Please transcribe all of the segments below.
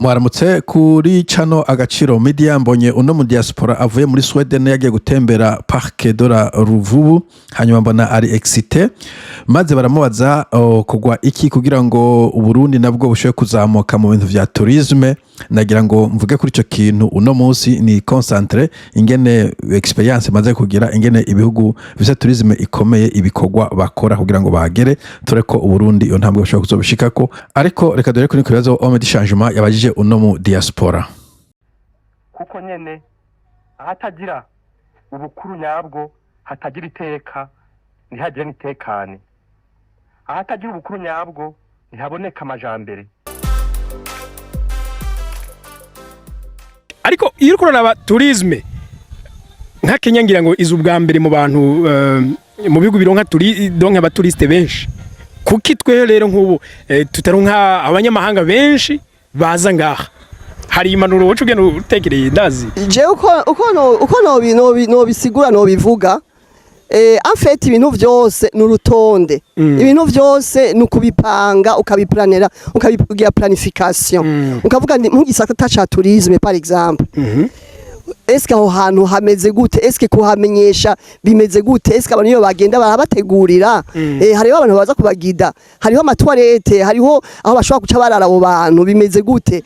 Mwaramutse kuri chano Agaciro Media. Mbonye uno mu diaspora avuye muri Sweden yagiye gutembera Parc de la Ruvubu, hanyuma mbona ari excité, maze baramubaza kugwa iki kugira ngo Uburundi nabwo bushoye kuzamuka mu bintu vya tourisme. Nagira ngo mvuge kuri ico kintu uno munsi ni concentre ingene experience maze kugira ingene ibihugu vya tourisme ikomeye ibikorwa bakora kugira ngo bagere tureko Uburundi iyo ntambwe bushoye kuzobishikako. Ariko reka dore kuri Ikibazo homme de changement yabajije uno mu diaspora. Kuko nyene ahatagira ubukuru nyabwo hatagira iteka ntihagire nitekane, ahatagira ubukuru nyabwo ntihaboneka amajambere. Ariko iyo uriko uraraba tourisme nka Kenya ngira ngo izu bwa mbere mu bantu mu bihugu bironka donc abaturiste benshi, kuki twe rero nk'ubu tutaronka abanyamahanga benshi baza ngaha. Hari imanuro wocu gene utekereye ndazi je uko no bisigura no bivuga en fait ibintu vyose n'urutonde, ibintu vyose n'ukubipanga ukabiplanera ukabigira planification, ukavuga nk'igisata ca tourisme par exemple. Est-ce que aho hantu hameze gute, est-ce que kuhamenyesha bimeze gute, est-ce que abantu iyo bagenda barabategurira, hariho abantu baza kubagida, hariho amatoilette, hariho aho bashobora guca barara abo bantu bimeze gute,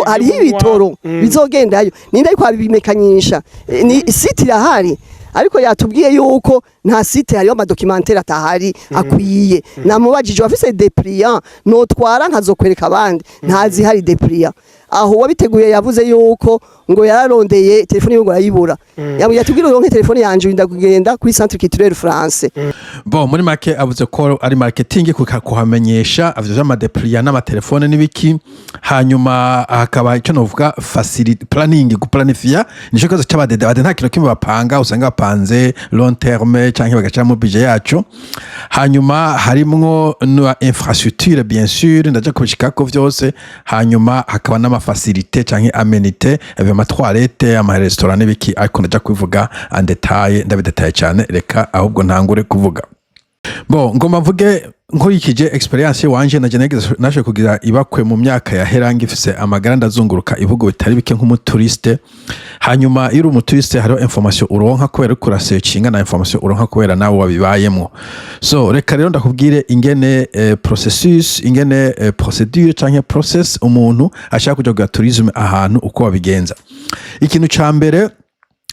hariho ibitoro bizogendayo, ninde ariko abimekanyisha, ni site irahari. Ariko yatubwiye yuko nta site hariho amadocumentaire atahari akwiye. Namubajije wafise depliant notwara nkazokwereka abandi, ntazi hari depliant. Aho wabiteguye yavuze yuko ngo yararondeye telefone yo ngo arayibura. Yatubwira uronke telefone yanje ndakugenda kuri Centre Culturel France. Bon, muri make avuze ko ari marketing kuhamenyesha avyo amadepliant n'amatelefone n'ibiki, hanyuma hakaba icyo novuga facility planning guplanifia nico kazo cy'abadede nta kintu kimwe bapanga, usanga bapanze long terme canke bagaca mu budget yacu. Hanyuma harimwo na infrastructure bien sûr ndaje kubishikako vyose, hanyuma hakaba n'ama facilité canke amenité ama toilette ama restaurant n'ibiki, ariko ndaje kubivuga en detail ndabidetaye cyane, reka ahubwo ntangure kuvuga. Bon, ngoma mvuge nkurikije experience wanje naje kugira ibakwe mu myaka ya herangi ifise amagara ndazunguruka ibihugu bitari bike nk'umuturiste. Hanyuma iyo umuturiste hariho information uronka kubera ko researchinga na information uronka kubera nawe wabibayemo. So reka rero ndakubwire ingene processus, ingene procedure canke process umuntu ashaka kuja kugira tourisme ahantu uko wabigenza. Ikintu ca mbere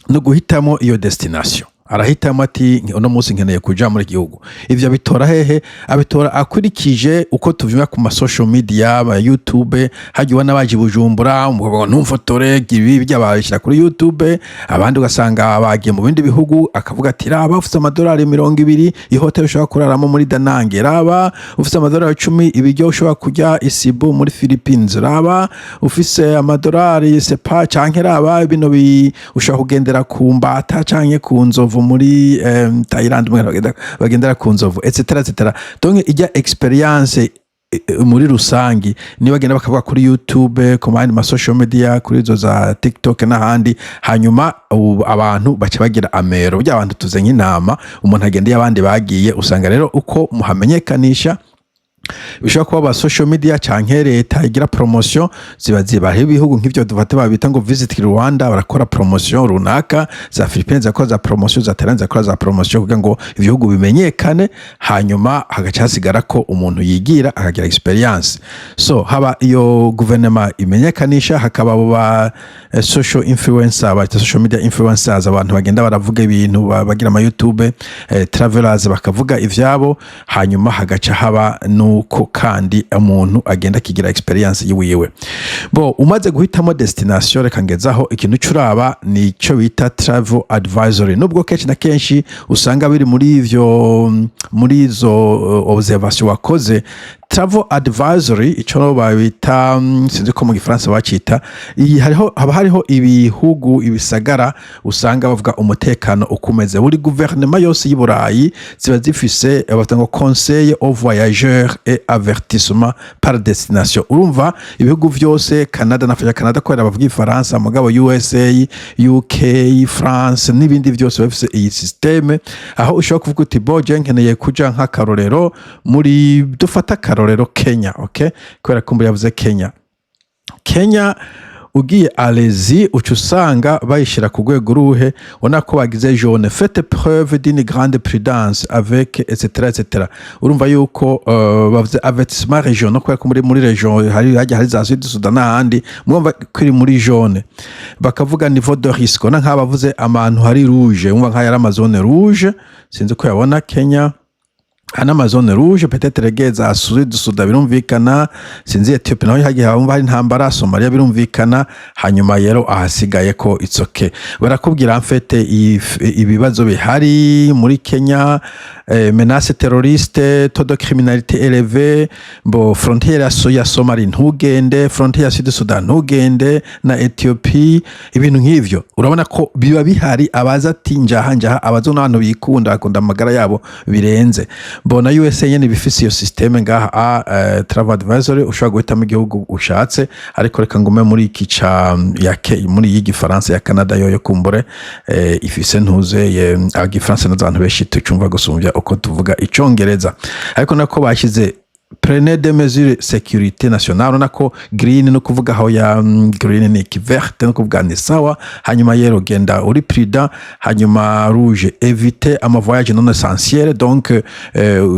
no guhitamo iyo destination. Arahitamo ati uno munsi nkeneye kuja muri gihugu. Ivyo bitora hehe? Abitora akurikije uko tuvyuma ku ma social media, ba YouTube, hagiwe n'abaje Bujumbura, ntumfotore ibi byabashira kuri YouTube, abandi ugasanga bagiye mu bindi bihugu, akavuga ati raba ufite amadolari 200 ihotel ushobora kuraramo muri Danange, raba ufite amadolari 10 ibiryo ushobora kujya Isibo muri Philippines, raba ufise amadolari sepa canke raba bino ushobora kugendera ku Mbata canke ku Nzovu muri Thailand bagendera ku Nzovu etc. Donc ijya experience muri rusangi ni bagenda bakavuga kuri YouTube, ku ma social media, kuri zo za TikTok n'ahandi, hanyuma abantu baca bagira amero by'abantu tuzenye inama, umuntu agende y'abandi bagiye, usanga rero uko muhamenyekanisha bishobora kuba ba social media canke leta igira promotion ziba ibihugu nk'ivyo dufate babita ngo visit Rwanda, barakora promotion runaka, za Philippines zakora za promotion, za Thailand zakora za promotion kugira ngo ibihugu bimenyekane, hanyuma hagaca hasigara ko umuntu yigira akagira experience. So haba iyo guverinoma imenyekanisha, hakaba ba social influencer, ba social media influencers, abantu bagenda baravuga ibintu, bagira ama YouTube travelers bakavuga ivyabo, hanyuma hagaca haba nuko kandi umuntu agenda kigira experience yiwiwe. Bo umaze guhitamo destination, reka ngezaho ikintu curaba ni cyo bita travel advisory. Nubwo kenshi na kenshi usanga biri muri izo observation wakoze, travel advisory ico babita sinzi ko mu Gifaransa bacita, haba hariho ibihugu ibisagara usanga bavuga umutekano ukomeze. Buri gouvernement yose y'Iburayi ziba zifise abatango conseil aux voyageurs et avertissement par destination. Urumva ibihugu vyose, Canada nafasha Canada ko bavuga Ifaransa, mugabo USA, UK, France n'ibindi vyose bafise iyi systeme, aho ushobora kuvuga uti boje nkeneye kuja nk'akarorero muri dufata karorero Kenya, okay? Kubera ko yavuze Kenya. Kenya ugiye alezi uca usanga bayishyira ku rwego ruhe ubona ko bagize jaune faites preuve d'une grande prudence avec etc urumva yuko bavuze avertissement region no kubera ko muri region hari za Sud Sudan n'ahandi mwumva ko iri muri jaune bakavuga niveau de risque na nk'abavuze ahantu hari rouge umva nk'aya amazone rouge sinzi ko yabona Kenya hana amazone rouge peut-être regeza Sud Sudan birumvikana sinzi Ethiopia naho hagiye hari intambara Somalia birumvikana hanyuma yero ahasigaye ko it's okay barakubwira en fait ibibazo bihari muri Kenya menace terroriste taux de criminalité élevé bo frontière ya Somalia ntugende frontière ya Sud Sudan ntugende na Ethiopia ibintu nk'ivyo urabona ko biba bihari abaza ati njaha abazo n'abantu bikunda akunda amagara yabo birenze bona USA nyene bifise iyo systeme ngaha travel advisory ushobora guhitamo igihugu ushatse ariko reka ngume muri iki muri y'igifaransa ya Canada yo kumbure ifise ntuze agifaransa n'abantu beshi tucumva gusumbya uko tuvuga icongereza ariko nako bashize prenez des mesures sécurité nationale nako green no kuvuga aho ya green ni verte no kuvuga ni sawa hanyuma yero genda uri prudent hanyuma rouge éviter ama voyage non essentiel donc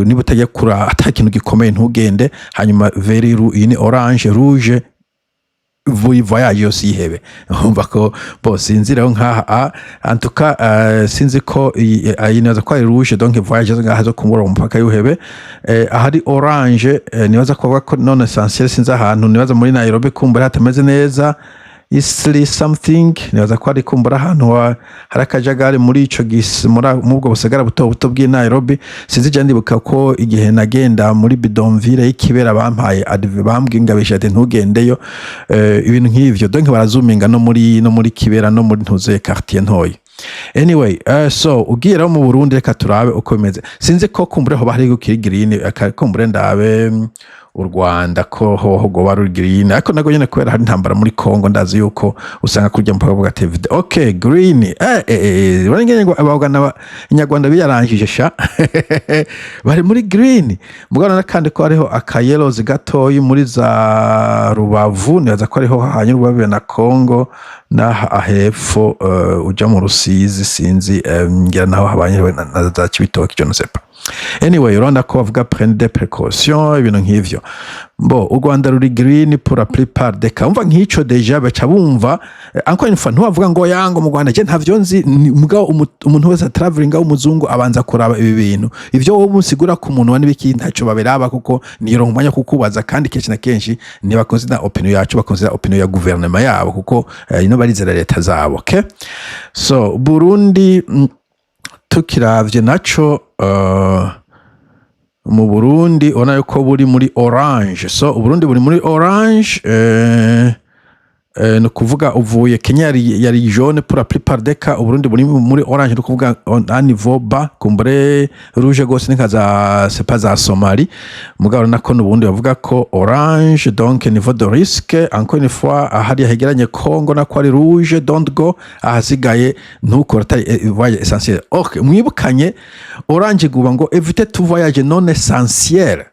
niba utajya kura atakintu gikomeye ntugende hanyuma vert ni orange rouge voyage yose yihebe umva ko bose inzira nkaha en tout cas sinzi ko ayinaza ko ari rouge donc voyage ngaha zo kumura umupaka yuhebe ahari orange nibaza ko non essentiel sinzi ahantu nibaza muri Nairobi kumbura hatameze neza isli something nibaza ko ari kumbura ahantu hari akajagari muri ico mubwo busagara buto bw'i Nairobi sinzi je ndibuka ko igihe nagenda muri bidonville y'ikibera bampaye bambwingabisha ati ntugendeyo ibintu nk'ivyo donc barazuminga no muri kibera no muri ntuze quartier ntoyi anyway so ugira mu Burundi reka turabe uko bimeze sinzi ko kumbure ho bari gukiri green kumbure ndabe u Rwanda ko hoho go bari green ariko nago nyene kubera hari intambara muri Congo ndazi yuko usanga kurya mpaka vuga TV okay green barengene ngo abagana inyarwanda biyarangije sha bari muri green mugana nakandi ko ariho akayelozi gatoyi muri za Rubavu naza ko ariho hanyura Rubavu na Congo na ahepfo uja mu Rusizi sinzi ngira naho habanye na za Cibitoke je ne sais pas anyway urabona ko bavuga prendre des précautions ibintu nk'ivyo bo u Rwanda ruri green pour la plupart des cas umva nk'ico deja baca bumva encore une fois ntubavuga ngo yango mu Rwanda je ntavyo nzi mugabo umuntu wese traveling umuzungu abanza kuraba ibi bintu ivyo wowe musigura ku muntu wa nibiki ntaco babiraba kuko niyo umwanya kukubaza kandi kenshi na kenshi ni bakonsidera opinion yacu bakonsidera opinion ya gouvernement yabo kuko ino barizera leta zabo okay so Burundi tukiravye naco mu Burundi ona yuko buri muri orange so Burundi buri muri orange no kuvuga uvuye Kenya yari jaune pour la plupart des cas Burundi buri muri orange no kuvuga à niveau bas kumbure rouge gose nkaza c'est pas za Somalie mugabo nako n'ubundi bavuga ko orange donc niveau de risque encore une fois ahari hegeranye Congo nako ari rouge don't go ahasigaye ntukora voyage essentiel okay mwibukanye orange guba ngo éviter tout voyage non essentiel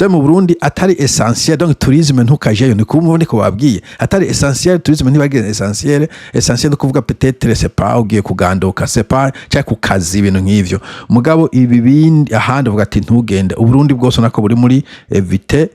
mu Burundi atari essentiel donc tourisme ntukajeyo ni kumva ko babwiye atari essentiel tourisme ntibagire essentiel no kuvuga peut-être c'est pas ugiye kugandoka c'est pas cya kukazi ibintu nk'ivyo mugabo ibi bindi ahandi uvuga ati ntugende Burundi bwose nako buri muri éviter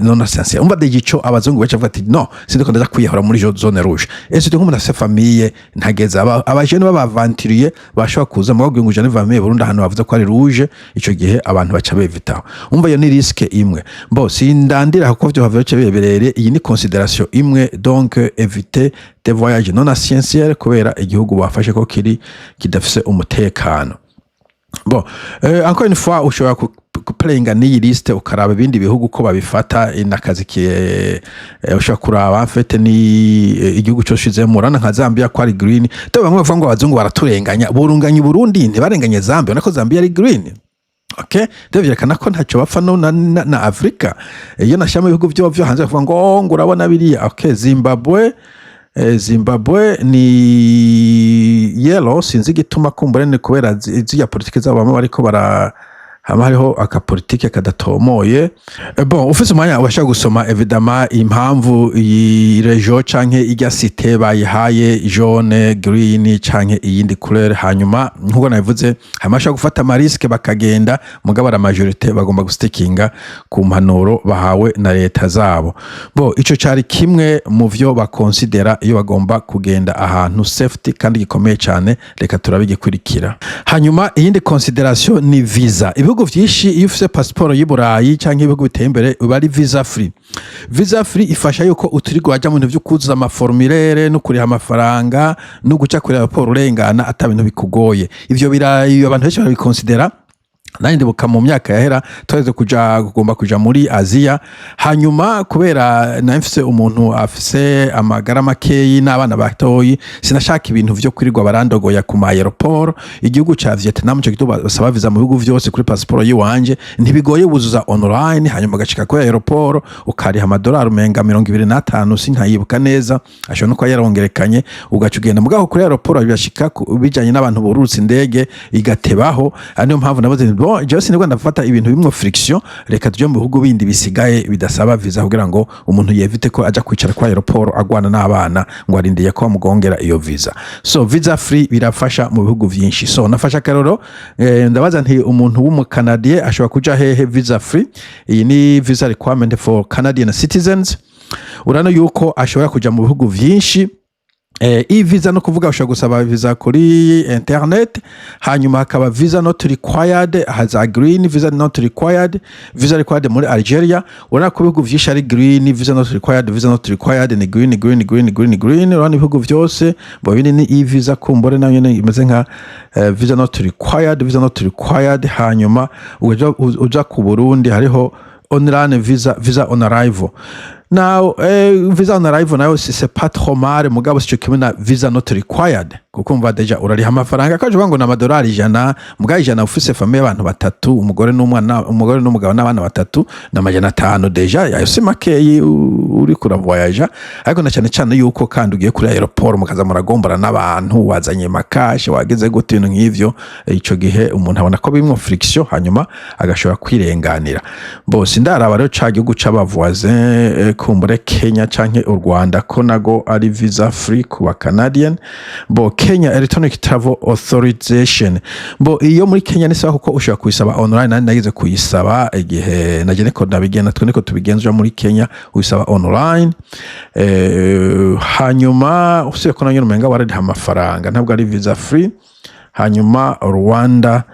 non essentiel umva de gico abazungu bacha vuga ati no sindiko ndaza kwiyahora muri zone rouge ese ndi nk'umuntu afite famille ntageza abajene babavantiriye bashobora kuza mu bagwe ngujane famille Burundi ahantu bavuze ko ari rouge ico gihe abantu baca bevitaho umva yo ni risque imwe bo sindandira ko byo bava baca beberere iyi ni considération imwe donc éviter des voyages non essentiels kubera igihugu bafashe ko kidafise umutekano bon encore une fois ushobora kuplayinga n'iyi liste ukaraba ibindi bihugu ko babifata inakazi kiye ushobora kuraba en fait ni igihugu cyo shizemo urana nka Zambia ko ari green to bamwe bavuga ngo abazungu baraturenganya burunganya Burundi ntibarenganye Zambia nako Zambia ari green okay devyerekana ko ntacyo bapfa no na Africa iyo nashama ibihugu byo hanze bavuga ngo urabona biriya okay Zimbabwe ni yellow sinzi gituma kumbure ne kubera ziya politike zabo bariko hama hariho akapolitike kadatomoye. Bon, ufise umwanya ubasha gusoma evidama impamvu iyi region canke irya cité bayihaye jaune, green canke iyindi couleur, hanyuma nkuko nabivuze hamasha gufata amariske bakagenda mugabo la majorité bagomba gustikinga ku mpanuro bahawe na leta zabo. Bo ico cari kimwe mu vyo bakonsidera iyo bagomba kugenda ahantu safety kandi gikomeye cyane, reka turabigikurikira. Hanyuma iyindi consideration ni visa. Ibihugu vyinshi iyo ufise passport y'Iburayi canke ibihugu biteye imbere uba ari visa free. Visa free ifasha yuko uturigwa waja mu bintu vyo kuzuza amaformulaire no kuriha amafaranga no guca kuri airport urengana ata bintu bikugoye. Ivyo birayi abantu benshi barabikonsidera. Nandi buka mu myaka yahera tweze kugomba kuja muri Aziya, hanyuma kubera namfise umuntu afise amagara makeyi n'abana batoyi sinashaka ibintu vyo kwirirwa barandogoya ku ma aeroport. Igihugu ca Vietnam cyo gito basaba visa mu bihugu vyose kuri passport yiwanje ntibigoye buzuza online, hanyuma gashika kuri aeroport ukariha amadolari umenga 25 sinkayibuka neza, ashobora no kwa yarongerekanye ugaca ugenda mugabo kuri aeroport bibashika bijanye n'abantu burutse indege igatebaho. Ariyo mpamvu nabaze Jose nibwo ndafata ibintu bimwe friction, reka tujye mu bihugu bindi bisigaye bidasaba visa kugira ngo umuntu yevite ko aja kwicara kwa aeroport agwana n'abana ngo arindiye ko bamugongera iyo visa. So visa free birafasha mu bihugu vyinshi. So nafasha karoro ndabaza nti umuntu w'umu Canadien ashobora kuja hehe visa free. Iyi ni visa requirement for Canadian citizens. Urano yuko ashobora kuja mu bihugu vyinshi. Visa no kuvuga ushaka gusaba visa kuri internet, hanyuma hakaba visa not required, haza green visa not required, visa required muri Algeria. Urana ku bihugu vyinshi ari green, visa not required, visa not required ni green. Urana ibihugu vyose bo bindi ni visa kumbore nayo imeze nka visa not required. Hanyuma uja ku Burundi hariho online visa on arrival. Now visa on arrival nayo c'est pas trop mal mugabo cyo kimwe na visa not required, kuko mva deja urariha amafaranga kaje ngo na madolari 100 mugabo 100 ufise famille abantu batatu, umugore n'umugabo n'abana batatu na 500 deja yayo si makeyi uri kura voyage. Ariko na cyane yuko kandi ugiye kuri aeroport mukaza muragombara n'abantu wazanye makashi wageze gute ibintu nk'ivyo, ico gihe umuntu abona ko bimwe friction hanyuma agashobora kwirenganira. Bose ndaraba rero ca gihugu c'abavoisin kumbure Kenya canke u Rwanda ko nago ari visa free ku ba Canadian. Bo Kenya Electronic Travel Authorization, bo iyo muri Kenya nisaba kuko ushobora kuyisaba online, nandi nagize kuyisaba igihe nagene ko nabigenda twe niko tubigenza muri Kenya uyisaba online. Hanyuma usiye ko nanyo umenga waradi amafaranga ntabwo ari visa free. Hanyuma Rwanda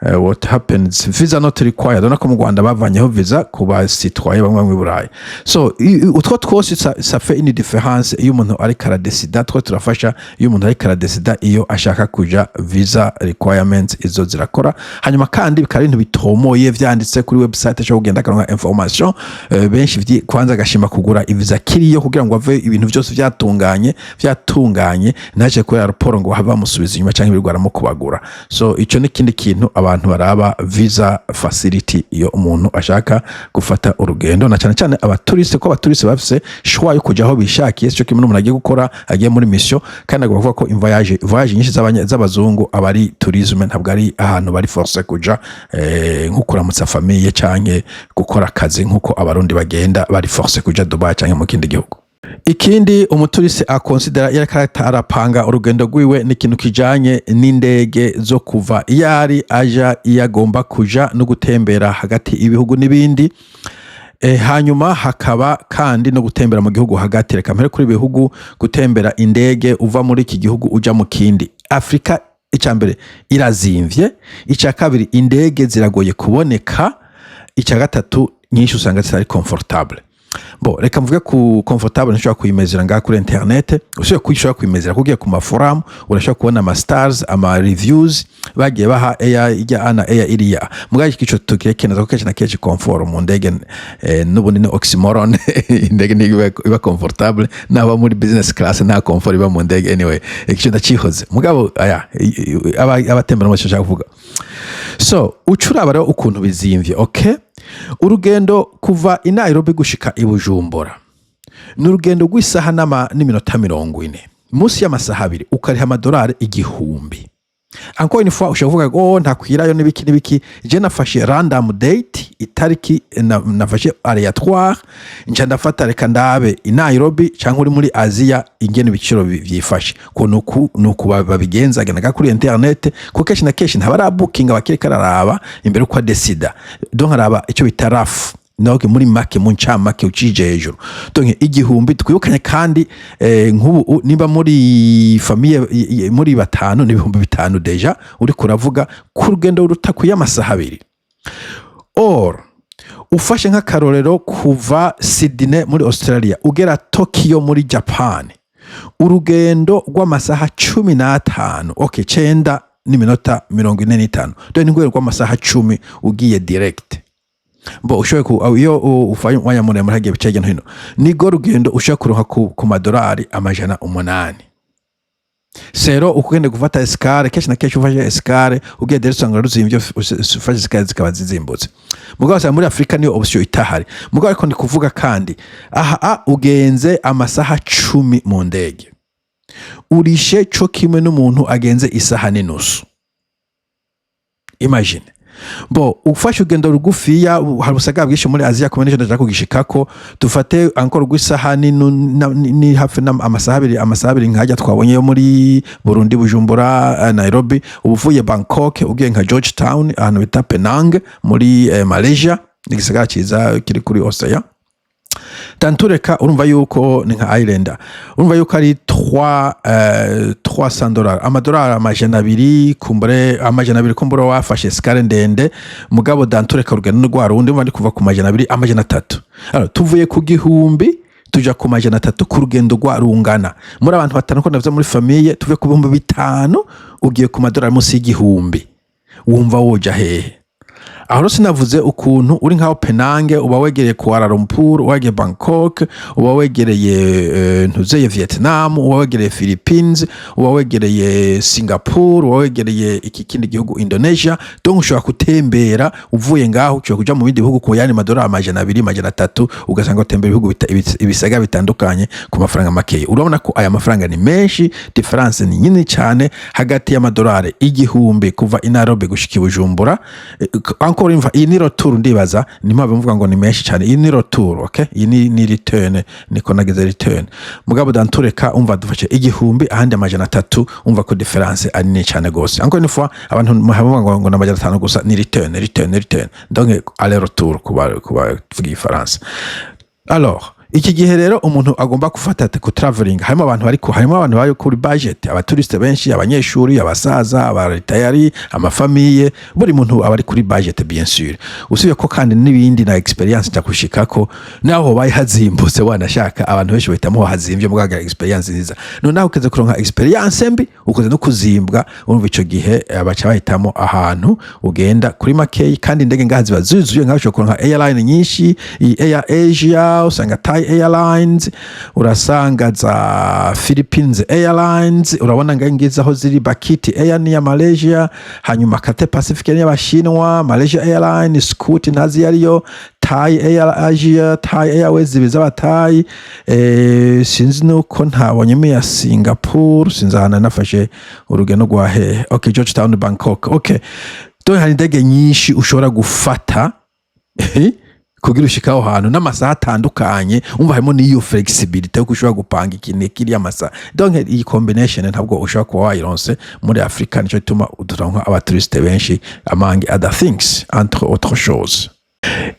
what happens visa not required, nako mu Rwanda bavanyeho visa ku ba citoyen bamwe mu Burayi. So utwo twose ça fait une différence iyo umuntu ari kara décida, twa turafasha iyo umuntu ari kara décida iyo ashaka kuja visa requirements izo zirakora. Hanyuma kandi bikari ibintu bitomoye vyanditse kuri website cyo kugenda karonka information benshi kwanza gashima kugura visa kiriyo kugira ngo ave ibintu byose vyatunganye naje kuri airport ngo hava musubiza inyuma canke birwara mu kubagura. So ico ni kindi kintu abantu baraba visa facility iyo umuntu ashaka gufata urugendo, na cyane abaturiste ko abaturiste bafise shwa yo kujaho bishakiye cyo kimwe n'umuntu agiye gukora agiye muri mission, kandi avuga ko voyage nyinshi z'abazungu abari tourisme ntabwo ari ahantu bari force kuja nkukuramutsa famille canke gukora akazi nkuko abarundi bagenda bari force kuja Dubai canke mu kindi gihugu. Ikindi umuturiste akonsidera yarakata arapanga urugendo rwiwe n'ikintu kijanye n'indege zo kuva iyari aja iyagomba kuja no gutembera hagati ibihugu n'ibindi. Hanyuma hakaba kandi no gutembera mu gihugu hagati, reka mpere kuri ibihugu gutembera indege uva muri iki gihugu uja mu kindi. Afrika icambere irazimvye, icya kabiri indege ziragoye kuboneka, icya gatatu nyinshi usanga zitari comfortable. Bo reka mvuge ku comfortable nshobora kuyimezera ngaha kuri internet, ushobora kuyimezera kugiye ku maforum urashobora kubona ama stars ama reviews bagiye baha ijya ana iriya mugaje kico tukirekeneza ko kenshi na kenshi comfort mu ndege n'ubundi ni oxymoron indege ni iba comfortable naba muri business class nta comfort iba mu ndege anyway ikico ndacihoze mugabo abatembera mu cyo kuvuga. So ucuraba rero ukuntu bizimvye. Okay, urugendo kuva i Nairobi gushika i Bujumbura n'urugendo rw'isaha n'iminota 40 munsi y'amasaha 2 ukariha amadolari 1000. encore une fois ushobora kuvuga ngo ntakwirayo n'ibiki je nafashe random date itariki nafashe aléatoire nca ndafata reka ndabe i Nairobi cyangwa uri muri Asia ingene ibiciro byifashe ko nuko babigenza gana kuri internet ko keshi na keshi ntabara booking abakiri kararaba imbere uko decida donc araba icyo bitarafu noke muri make mu ncamake ucije hejuru donc igihumbi twibukanye kandi nk'ubu niba muri famille muri batanu n'ibihumbi bitanu deja uri kuravuga ku rugendo rutakuye amasaha abiri or ufashe nk'akarorero kuva Sydney muri Australia ugera Tokyo muri Japan urugendo rw'amasaha 15 okay 9 n'iminota 45 donc ni rwego rw'amasaha 10 ugiye direct bo ushoye ku iyo ufaye wanya muremure hagiye bicege hino nigo rugendo ushaka kuronka ku madolari amajana 8 sero ukugende gufata escale keshi na keshi ufashe escale ugiye dere usanga ruzimvyo ufashe escale zikaba zizimbutse mugabo sa muri Afrika niyo option itahari mugabo ariko ndi kuvuga kandi aha ugenze amasaha 10 mu ndege urishe cyo kimwe n'umuntu agenze isaha n'inusu imagine bo ufashe ugendo rugufiya hari usaga bwishe muri Asia kumene cyo ndashaka kugishikako dufate encore rw'isaha ni hafi amasaha abiri nkajya twabonye yo muri Burundi Bujumbura Nairobi ubuvuye Bangkok ugiye nka Georgetown ahantu bita Penang muri Malaysia igisagara ciza kiri kuri Oceania tantureka urumva yuko ni nka Islander urumva yuko ari 300 dollars amadolari amajana 2 kumbure amajana 2 kumbure wafashe skale ndende mugabo dantureka urugendo rwa rundi mva ndi kuva ku majana 2 amajana 3 alors tuvuye ku gihumbi tuja ku majana 3 ku rugendo rwa rungana muri abantu batanu ko ndavuze muri famille tuvuye ku bihumbi 5 ugiye ku madolari musi y'igihumbi wumva woja hehe aho sinavuze ukuntu uri nka Penang uba wegereye Kuala Lumpur wege Bangkok uba wegereye ntuzeye Vietnam uba wegereye Philippines uba wegereye Singapore uba wegereye iki kindi gihugu Indonesia donc ushobora kutembera uvuye ngaho ushobora kuja mu bindi bihugu ko yani madolari amajana 2 amajana 3 ugasanga utembera ibihugu ibisaga bitandukanye ku mafaranga make urabona ko aya mafaranga ni menshi difference ni nyine cyane hagati y'amadolari igihumbi kuva i Nairobi gushika Bujumbura encore une fois iyi ni retour ndibaza nimba bimvuga ngo ni menshi cyane iyi ni retour okay iyi ni return niko nageze return mugabo dantureka umva dufashe igihumbi ahandi amajana 3 umva ko difference ari ni cyane gose encore une fois abantu muhavuga ngo n'amajana 5 gusa ni return donc aller retour kuba tuvuga France alors iki gihe rero umuntu agomba gufata ku traveling harimo abantu bari kuri budget abaturiste benshi abanyeshuri abasaza abaretayari amafamiye buri muntu abari kuri budget bien sûr usubiye ko kandi n'ibindi na experience cyakushikako naho bayi hazimbutse wanashaka abantu benshi bahitamo hazimvye mugaga experience nziza noneho ukeze kuronka experience mbi ukoze no kuzimbwa urumva ico gihe abaca bahitamo ahantu ugenda kuri makei kandi indege ngazi bazuzuye nkaho kuronka airline nyinshi Air Asia usanga Airlines urasanga za Philippines Airlines urabona ngize aho ziri Bakiti Air ni ya Malaysia hanyuma Cathay Pacific ni y'abashinwa Malaysia Airlines Scoot nazi yariyo Thai Air Asia Thai Airways biza batai sinzi nuko ntabonye ya Singapore sinzi hana nafashe urugendo rwa he okay Georgetown Bangkok okay donc hari indege nyinshi ushobora gufata kugira ushikaho hantu n'amasaha atandukanye umva harimo n'iyo flexibility yo kushobora gupanga ikintu kiri amasaha donc iyi combination ntabwo ushobora kuba wayironse muri Afrika nico bituma uturonka abaturiste benshi among other things entre autres choses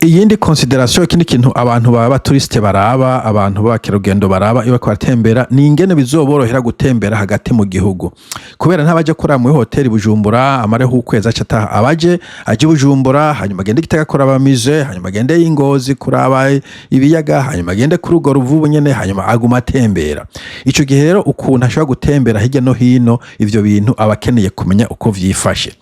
iyindi consideration ikindi kintu abantu baba turiste baraba abantu bakirugendo baraba iyo kwatembera ni ingene bizoborohera gutembera hagati mu gihugu kubera ntabaje kora mu hotel Bujumbura amare hukweza acata abaje aje Bujumbura hanyuma agende gitega kora bamize hanyuma agende ingozi kuraba ibiyaga hanyuma agende ku rugo ruvubu nyene hanyuma aguma atembera ico gihe rero ukuntu ashobora gutembera hirya no hino ivyo bintu abakeneye kumenya uko vyifashe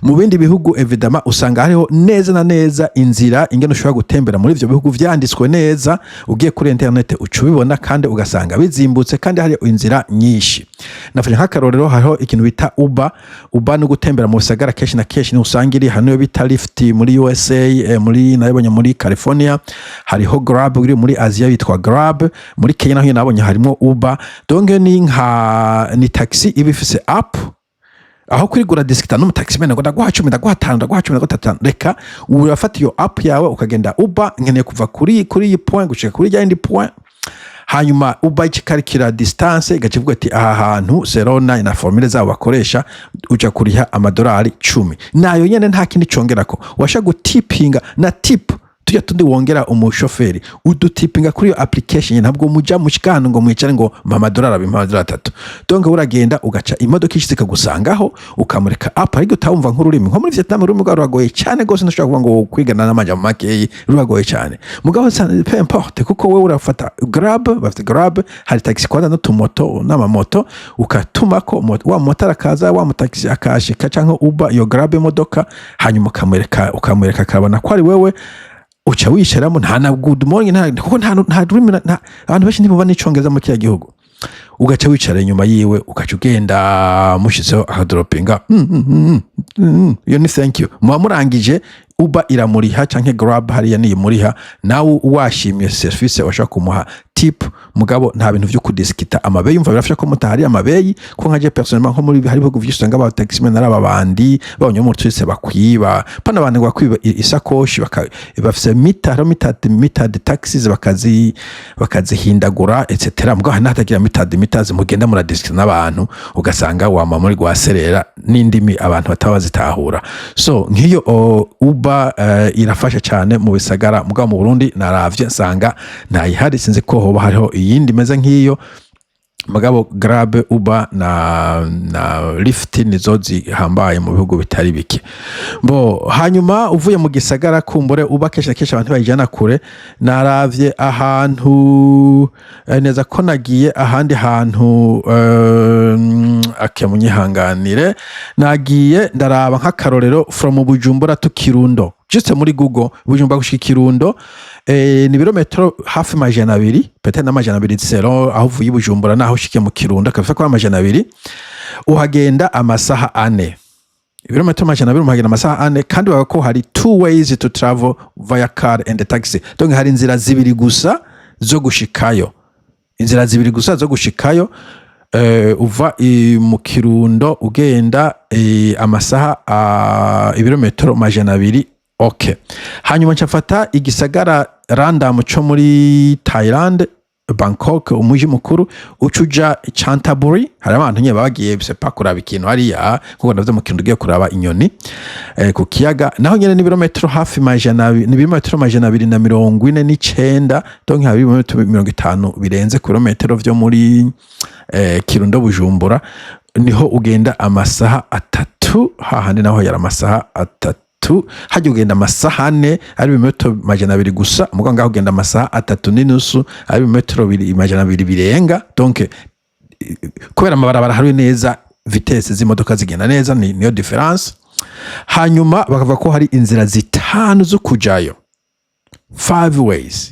mu bindi bihugu evidama usanga hariho neza na neza inzira ingene ushobora gutembera muri ivyo bihugu vyanditswe neza ugiye kuri internet ucubibona kandi ugasanga bizimbutse kandi hari inzira nyinshi nafanye nk'akarorero hariho ikintu bita Uber no gutembera mu bisagara keshi na keshi ni usanga iri hano bita Lyft muri USA muri nabonye muri California hariho Grab uri muri Asia bitwa Grab muri Kenya naho nabonye harimo Uber donc ni taxi ibifise app aho kurigura disikita n'umutaximene ngo ndaguha 10 ndaguha 5 ndaguha 10 ndaguha 5 reka urafata iyo app yawe ukagenda Uber nkeneye kuva kuri iyi point gushika kuri yindi point hanyuma Uber ikikarikira distance igacivuga ati aha hantu Serona ina formule zabo bakoresha uja kuriha amadolari 10 nayo nyene nta kindi congerako washa gutipinga na tip tujya tundi wongera umushoferi udutipinga kuri iyo application ntabwo muja mushikano ngo mwicare ngo amadolari amadolari 3 donc uragenda ugaca imodoka ishitsika gusangaho ukamureka app ariko utawumva nk'ururimi nko muri Vietnam ururimi rwagoye cyane gose ntushobora kuvuga ngo kwigana n'amajambo makeyi rwagoye cyane mugabo peu importe kuko wewe urafata grab hari taxi kwanda n'utumoto n'amamoto ukatuma ko wa motara akaza wa mutaxi akashika canke Uber iyo grab imodoka hanyuma ukamwereka karabona ko ari wewe uca wisheramo nta na good morning kuko nta rurimi abantu benshi ntibumva n'icongereza mu kiya gihugu ugaca wicara inyuma yiwe ugaca ugenda mushitseho akadropinga yo ni thank you murangije Uber iramuriha canke Grab hariya niyo muriha nawe washimye service washaka kumuha tip mugabo nta bintu vyo kudiskita amabeyi umva birafasha ko mutahari amabeyi ko nkaje personnellement nko muri hari bihugu vyisanga ba taximene ari ababandi babonye mu twese bakwiba pana abantu bakwiba isakoshi bafise mitad taxis bakazihindagura etc mugabo natagira mitazi mugenda muri diskita n'abantu ugasanga wama muri gwaserera n'indimi abantu batabazitahura so nkiyo Uber irafasha cyane mu bisagara mugabo mu Burundi naravye nsanga ntayihari sinzi ko hoba hariho iyindi meze nk'iyo mugabo Grab Uber na Lyft nizo zihambaye mu bihugu bitari bike bo hanyuma uvuye mu gisagara kumbure Uber kesha abantu bayijana kure naravye ahantu neza ko nagiye ahandi hantu akemunyihanganire nagiye ndaraba nk'akarorero from Bujumbura to Kirundo juste muri Google Bujumbura gushika Kirundo ni birometero hafi 200 peut-être na 200 zero aho uvuye Bujumbura naho ushike mu Kirundo akafika kwa 200 uhagenda amasaha 4 ibirometero 200 uhagenda amasaha 4 kandi bako hari two ways to travel via car and taxi donc hari inzira zibiri gusa zo gushikayo uva mu Kirundo ugenda amasaha ibirometero 200 okay hanyuma nchafata igisagara random cyo muri Thailand Bangkok umuji mukuru ucuja Chantaburi hari abantu nye bagiye bisepa kuraba ikintu hariya kuko ndavye mu kintu giye kuraba inyoni ku kiyaga naho nyene ni birometero hafi 200 ni birometero 249 donc hari birometero 50 birenze kilometero vyo muri Kirundo Bujumbura niho ugenda amasaha 3 hahandi naho yara amasaha 3 hajya ugenda amasaha 4 ari bimetero 200 gusa mugo ngaho ugenda amasaha 3 n'inusu ari bimetero 200 birenga donc kubera amabarabara hari neza vitesse z'imodoka zigenda neza niyo difference hanyuma bakavuga ko hari inzira zitanu zo kujayo 5 ways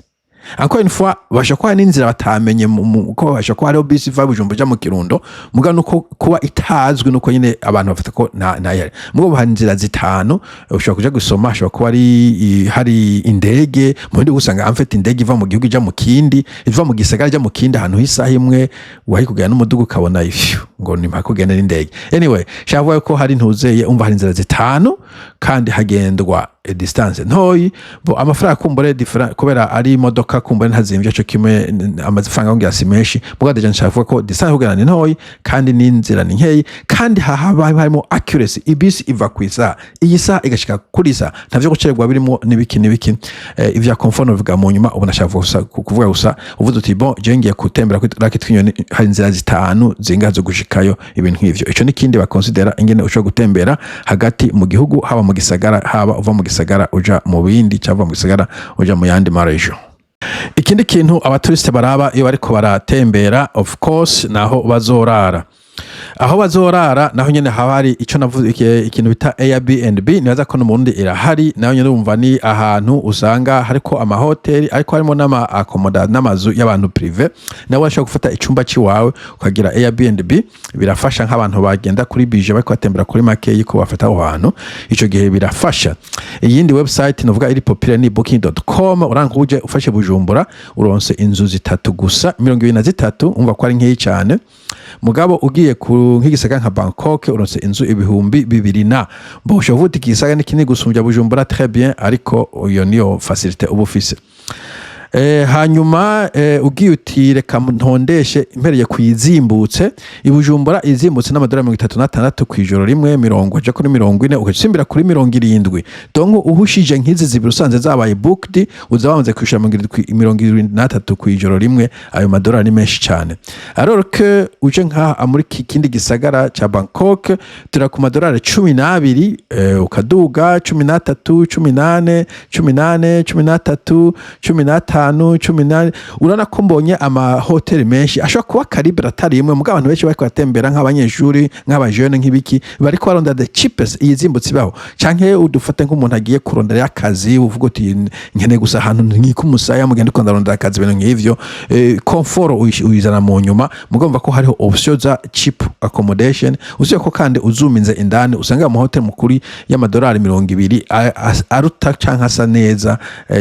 encore une fois bashakwa n'inzira batamenye ko bashakwa ari bisi va Bujumbura mu Kirundo muga nuko kuba itazwe nuko nyine abantu bafata ko nayari mugo bahari inzira zitanu ushobora kuja gusoma ashobora kuba ari hari indege mundi gusanga amfete indege iva mu gihugu ija mu kindi iva mu gisagara ija mu kindi ahantu hisaha imwe wahi kugana n'umudugu kabona ifyo ngo ni mpaka kugenda n'indege anyway shavuye ko hari ntuzeye umva hari inzira zitanu kandi hagendwa distance ntoyi bo amafaranga kumbure different kubera ari imodoka kumbure ntazimvye cyo kimwe amafaranga ngira simeshi muga deje nshavuga ko distance kugana ni ntoyi kandi n'inzira ni nkeyi kandi harimo accuracy ibisi iva kwisa iyi saa igashika kuri saa ntavyo gucererwa birimo nibiki ivya comfort uvuga mu nyuma ubona shavuga kuvuga gusa uvuze uti bon je ngiye kutembera kuri rocket twinyoni hari inzira zitanu zingazo gushikayo ibintu nk'ivyo ico nikindi bakonsidera ingene ushobora gutembera hagati mu gihugu haba mu gisagara haba uva mu gisagara uja mu bindi cyava mu gisagara uja mu yandi marejo ikindi kintu abaturiste baraba iyo bariko baratembera of course naho bazorara aho bazorara naho nyene habari ico navuze ikintu bita Airbnb nibaza ko no murundi irahari naho nyene umva ni ahantu usanga hariko ama hoteli ariko harimo n'ama accommodation n'amazu y'abantu privé nawe ashaka gufata icumba ciwawe ukagira Airbnb birafasha nk'abantu bagenda kuri bije bariko batembera kuri makeyi ko bafata aho hantu ico gihe birafasha iyindi website novuga iri popular ni booking.com uranka uje ufashe Bujumbura uronse inzu zitatu gusa 23 umva ko ari nkeyi cyane mugabo ugiye ku nk'igisagara nka Bangkok uronse inzu ibihumbi 2 na bo ushobora kuvuga igisagara ni kinini gusumbya Bujumbura très bien ariko iyo niyo facilité uba ufise. Hanyuma ugiye uti reka ntondeshe impereye kuyizimbutse ibujumbura izimbutse n'amadolari 36 kwijoro rimwe 40 aja kuri 40 ukasimbira kuri 70 donc uhushije nkizi zibiri usanze zabaye booked uzabamaze kwishura 73 kwijoro rimwe ayo madolari ni menshi cyane alors que uje nka muri kindi gisagara cha Bangkok tira ku madolari 12 ukaduga 13 18 18 13 15 18 urana ko mbonye ama hotel menshi ashobora kuba calibre atari imwe mugabo abantu benshi bariko batembera nk'abanyeshuri nk'abajene nk'ibiki bariko baronda the cheapest iyizimbutse baho canke udufate nk'umuntu agiye kurondera akazi uvuga uti nkene gusa ahantu nk'ikumusaya mugende ko ndarondera akazi ibintu nk'ivyo comfort uyizana mu nyuma mugomba ko hariho option za cheap accommodation uziye ko kandi uzuminze indani usanga mu hotel mukuri y'amadolari 200 aruta canke asa neza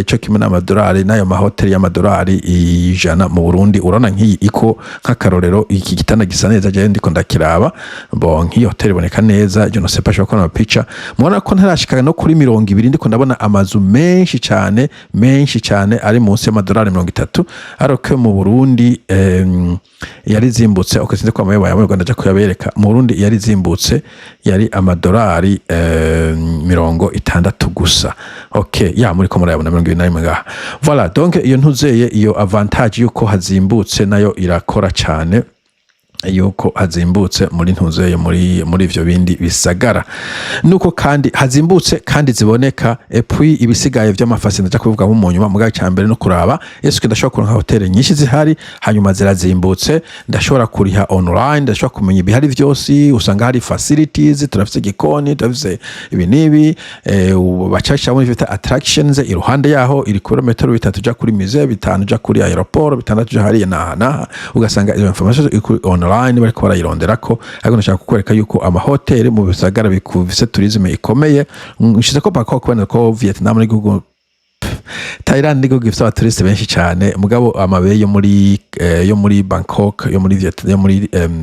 cyo kimwe n'amadolari nayo hotel y'amadolari 100 mu Burundi urana nk'iyi iko nk'akarorero iki gitanda gisa neza je ndiko ndakiraba bo nk'iyo hotel iboneka neza je no sais pas shobora picha mubona ko ntarashika no kuri 200 ndiko ndabona amazu menshi cyane ari munsi y'amadolari 30 aroke mu Burundi yari zimbutse okasinze kwa mayewa yamwe Rwanda je kuyabereka mu Burundi yari zimbutse yari amadolari 60 gusa okay ya muri ko murayabona 21 ngaha voilà donc iyo ntuzeye iyo avantage yuko hazimbutse nayo irakora cyane yuko hazimbutse muri ntuzeye muri ivyo bindi bisagara nuko kandi hazimbutse kandi ziboneka puis ibisigaye vy'amafasi ndaje kuvuga mu nyuma mugaye cyambere no kuraba yesuke ndashobora kuronka hotel nyinshi zihari hanyuma zirazimbutse ndashobora kuriha online ndashobora kumenya ibihari vyose usanga hari facilities turafise gikoni turafise ibinibi bacasha muri vita attractions iruhande yaho iri kilometero 3 uja kuri musée 5 uja kuri aeroport 6 uja hari na ugasanga iyo information iri online bariko barayironderako ariko nashaka kukwereka yuko ama hotel mu bisagara bikuvise tourisme ikomeye nshize ko Bangkok kubona ko Vietnam n'igihugu Thailand n'igihugu gifite abaturiste benshi cyane mugabo amabe yo muri Bangkok yo muri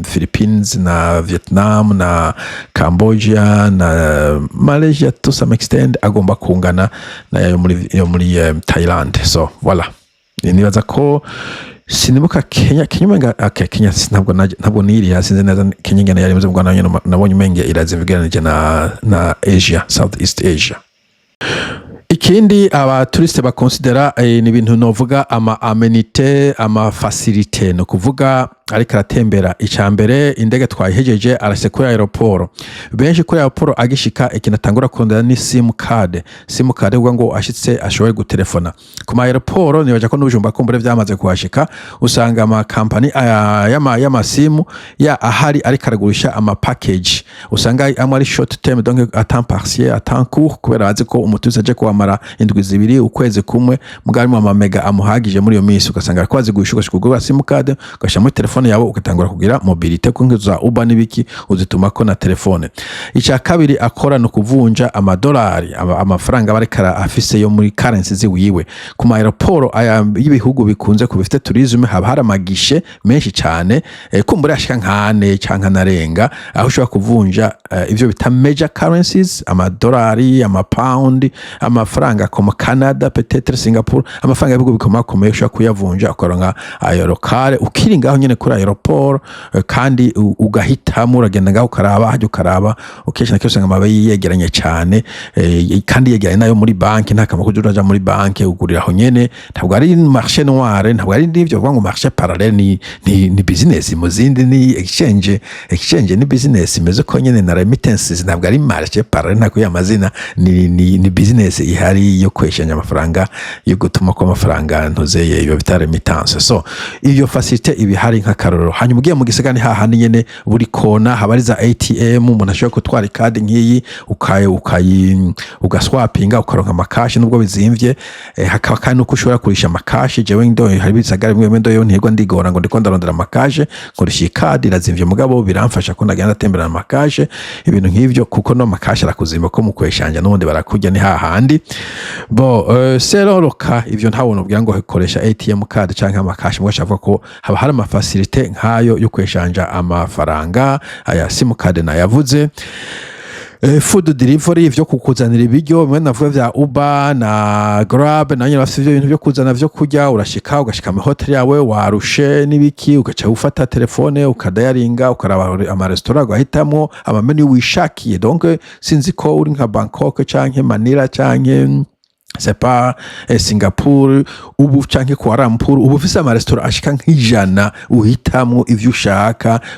Philippines na Vietnam na Cambodia na Malaysia to some extent agomba kungana na yo muri Thailand so voilà nibaza ko sinibuka Kenya Kenya ntabwo niri yasinze neza Kenya ngene yari muzwe ngwana nabonye umenge iraziviganije na Asia Southeast Asia. Ikindi aba touriste bakonsidera ni ibintu novuga ama amenité ama facilité no kuvuga ariko aratembera icambere indege twayihejeje arase kuri aeroport benshi kuri aeroport agishika ikinatangura kurondera ni sim card uvuga ngo ashitse ashoboye gutelefona ku aeroport nibaje ko n'ubujumba kumbure vyamaze kuhashika usanga ama company yama sim ya ahari ariko aragurisha ama package usanga amari short term donc à temps partiel à temps court kubera azi ko umutuze aje kwamara indwi zibiri ukwezi kumwe mugari mu ama mega amuhagije muri yo minsi ugasanga kwazi gushika kugura sim card ugasha muri telefone yabo ukatangura kugira mobilité kungiza uba nibiki uzituma ko na telefone ica kabiri akora no kuvunja amadolari amafaranga barekara afise yo muri currency ziwiwe ku aeroport y'ibihugu bikunze ku bifite tourisme haba haramagishe menshi cyane kumbura ashika nkane canka narenga aho ushobora kuvunja ivyo bita major currencies amadolari amapound amafaranga comme Canada peut-être Singapore amafaranga y'ibihugu bikomakomeye ushobora kuyavunja ukoronka ayo locale ukiringaho nyene kuri aeroport kandi ugahitamo uragenda ngaho ukaraba hajya ukaraba ukesha na cyose ngamabe yegeranye cyane kandi yegeranye nayo muri banki nta kamako uraja muri banki ugurira aho nyene ntabwo ari marché noir ntabwo ari ndivyo vuga ngo marché parallel ni business muzindi ni exchange ni business imeze ko nyene na remittances ntabwo ari marché parallel ntako yamazina ni business ihari yo kweshanya amafaranga yo gutuma ko amafaranga ntozeye iyo bita remittance so iyo facilité ibihari nk'akarorero hanyuma ugiye mu gisagani hahandi nyene buri kona habariza ATM umuntu ashobora gutwara ikadi nk'iyi ugaswapinga ukaronka amakashi nubwo bizimvye hakaba kandi uko ushobora kurisha amakashi jewe ndo hari bisagara bimwe ndo yo ntirwa ndigora ngo ndiko ndarondera amakashi nkoresha ikadi irazimvye mugabo biramfasha ko ndagenda atembera amakashi ibintu nk'ivyo kuko no amakashi arakuzimba ko mukweshanja n'ubundi barakurya ni hahandi bo seroroka ivyo ntabona ubwira ngo koresha ATM card canke amakashi mugashaka ko haba hari amafasi facilité nkayo yo kweshanja amafaranga aya simukade nayavuze. Food delivery ivyo kukuzanira ibiryo bimwe navuye vya Uber na Grab na nyine bafite ibintu byo kuzana vyo kurya, ugashika mu hotel yawe warushe n'ibiki, ugaca ufata telefone ukadayaringa ukaraba ama restaurant ugahitamo ama menu wishakiye. Donc sinzi ko uri nka Bangkok canke Manila canke c'est pas Singapore ubu canke Kuala Lumpur ubu ufise ama restaurant ashika nk'ijana uhitamwo ivyo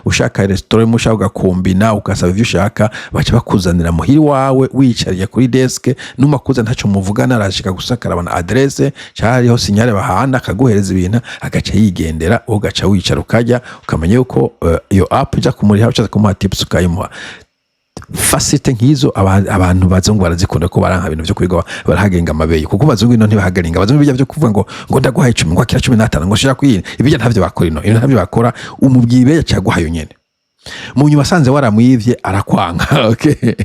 ushaka restaurant mushaka ugakombina ugasaba ivyo ushaka baca bakuzanira muhiri wawe wicariye kuri desk numakuza ntaco muvugana arashika gusakarabana adresse cyariho sinyare bahana akaguhereza ibintu agaca yigendera ugaca wicara ukajya ukamenya yuko iyo app ija kumuriha ucaza kumuha tips ukayimuha. Facilite nk'izo abantu bazungu barazikunda ko baranka ibintu byo kwiga barahagenga amabeyi kuko bazungu ino ntibahagaringa bazungu bijya byo kuvuga ngo ndaguhaye 10 ngo akira 15 ngo shira kwiri ibijya ntavyo bakora ino ntavyo bakora umubwibe yacaguhayo nyene mu nyuma sanze waramwivye arakwanga. Okay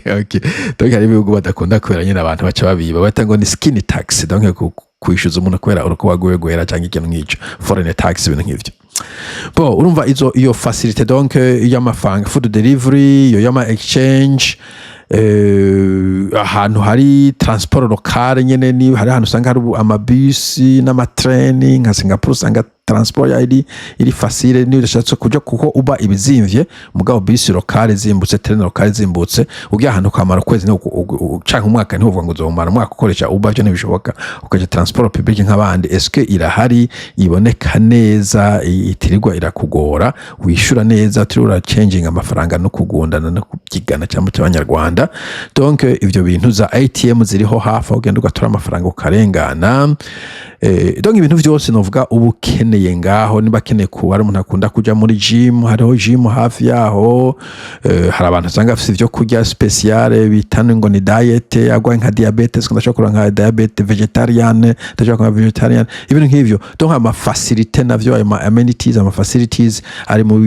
donc hari ibihugu badakunda kubera nyene abantu baca babiba bata ngo ni skin tax donc kwishyuza umuntu kubera uruko wagwegwera cyangwa ikintu nk'ico foreign tax ibintu nk'ivyo. Bon urumva iyo facilité donc y'amafaranga food delivery yo y'ama exchange ahantu hari transport local nyene ni hari ahantu usanga hari amabisi n'amatreni nka Singapore usanga transport ya iri facile ni urashatse kuja kuko uba ibizimvye mugabo bisi local zimbutse train local zimbutse ugiye ahantu kamara kwezi canke umwaka ntivuga ngo uzomara umwaka ukoresha uba byo ntibishoboka ukaje transport public nk'abandi eske irahari iboneka neza itirirwa irakugora wishura neza turura changing amafaranga no kugundana no kubyigana cyangwa cy'abanyarwanda. Donc ivyo bintu za ATM ziriho hafi ugenda ugatora amafaranga ukarengana. Donc ibintu byose novuga ubukeneye ngaho niba keneye ku ari umuntu akunda kuja muri gym hariho gym hafi yaho. Hari abantu usanga afite ivyo kurya special bitana ngo ni diet agwa nka diabetes ndashobora nka diabetes vegetarian ndashobora nka vegetarian ibintu nk'ivyo. Donc ama facilité navyo ama amenities ama facilities ari mu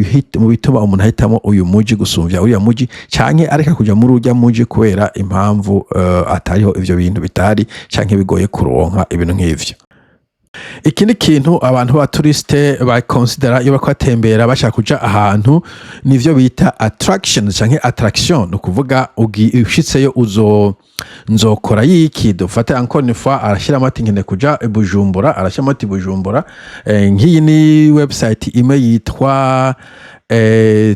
bituma umuntu ahitamo uyu muji gusumvya uriya muji canke areka kuja muri urya muji kubera impamvu atariho ivyo bintu bitari canke bigoye kuronka ibintu nk'ivyo. Ikindi kintu abantu ba touriste ba considera iyo bakwatembera bashaka kuja ahantu nivyo bita attraction canke attraction no kuvuga ushitseyo nzokora yiki dufate encore une fois arashira amati ngene kuja Bujumbura arashira amati Bujumbura ngiyi ni website imwe yitwa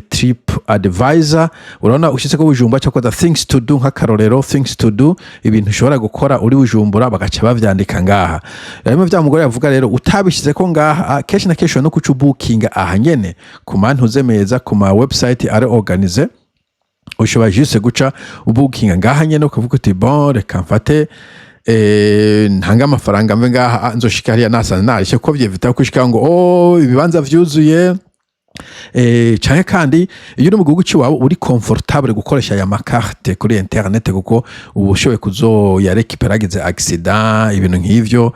Trip Advisor urabona ushitse ko Bujumbura cyo koza things to do nk'akarorero things to do ibintu ushobora gukora uri Bujumbura bagaca bavyandika ngaha. Rero vya mugore yavuga rero utabishize ko ngaha keshi na keshi no kucubukinga aha nyene ku mantu zemeza ku ma website ari organize ushobora juste guca ubukinga ngaha nyene ukavuga uti bon reka mfate ntanga amafaranga mve ngaha nzoshika hariya nasanze narishe ko vyevita kushika ngo ibibanza vyuzuye cyane kandi iyo uri mu gihugu cy'iwabo uri comfortable gukoresha aya makarte kuri internet kuko ubushoboye kuzo ya récupéragize accident ibintu nk'ivyo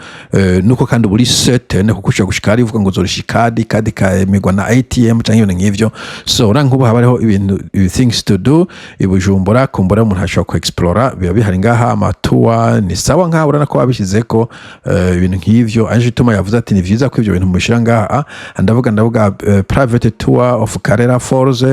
nuko kandi uri certain kuko ushaka gushikari uvuga ngo uzorishikadi kadi kamigwa na ATM cyangwa ibintu nk'ivyo. So ura nkubu habareho ibintu things to do ibujumbura kumbura umuntu ashaka ku explore biba bihari ngaha amatour ni sawa nka urana ko babishizeko ibintu nk'ivyo anje ituma yavuze ati ni vyiza ko ivyo bintu mushira ngaha ndavuga private tour of Karera Falls